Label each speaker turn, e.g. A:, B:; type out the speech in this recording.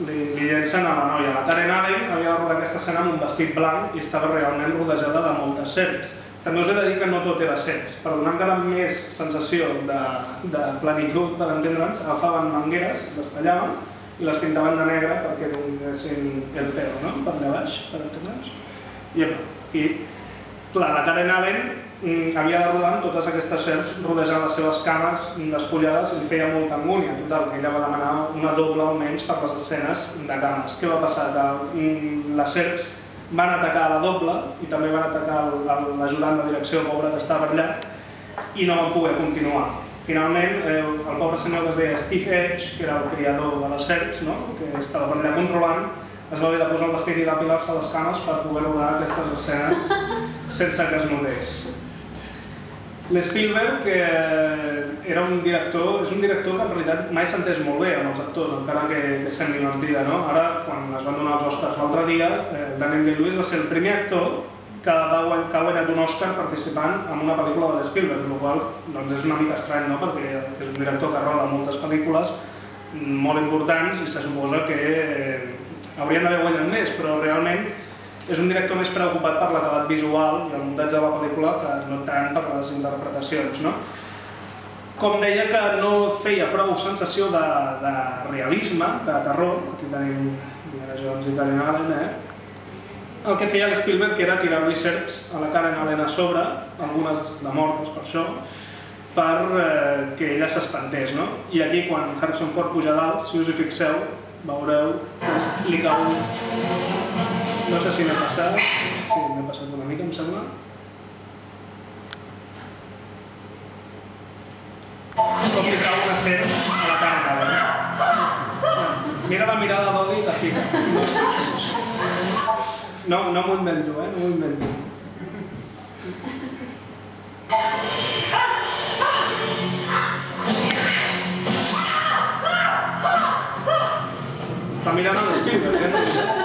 A: li llencen a la noia. La Karen Allen havia de rodar aquesta escena amb un vestit blanc i estava realment rodejada de moltes serps. També us he de dir que no tot era serps. Per donar encara més sensació de plenitud, per entendre'ns, agafaven mangueres, les tallaven i les pintaven de negre perquè donessin el pelo, no? Per allà baix, per entendre'ns. I clar, la Karen Allen havia de rodar amb totes aquestes serps rodejant les seves cames despullades i li feia molta angúnia. Total, que ella va demanar una doble almenys per les escenes de cames. Què va passar? Que les serps van atacar la doble i també van atacar l'ajudant de direcció, pobre, que estava per allà, i no van poder continuar. Finalment, el pobre senyor que es deia Steve Edge, que era el criador de les serps, que estava per allà controlant, es va haver de posar el vestit i depilar-se les cames per poder rodar aquestes escenes sense que es notés. L'Spielberg, que era un director, és un director que en realitat mai s'ha entès molt bé amb els actors, encara que sembli mentida, no? Ara, quan es van donar els Oscars l'altre dia, Daniel Day-Lewis va ser el primer actor que ha guanyat un Oscar participant en una pel·lícula de l'Spielberg, el qual és una mica estrany, perquè és un director que roda moltes pel·lícules molt importants i se suposa que haurien d'haver guanyat més, però realment és un director més preocupat per l'acabat visual i el muntatge de la pel·lícula que no tant per les interpretacions. Com deia que no feia prou sensació de realisme, de terror, aquí tenim Indiana Jones i Karen Allen, el que feia l'Spielberg era tirar-li serps a la Karen Allen a sobre, algunes de mortes per això, perquè ella s'espantés. I aquí, quan Harrison Ford puja dalt, si us hi fixeu, veureu que li cau no sé si m'he passat, sí, m'he passat una mica, em sembla. Com li cau una serp a la cara. Mira la mirada d'odi que fica. No m'ho invento, no m'ho invento. Està mirant a l'Spielberg,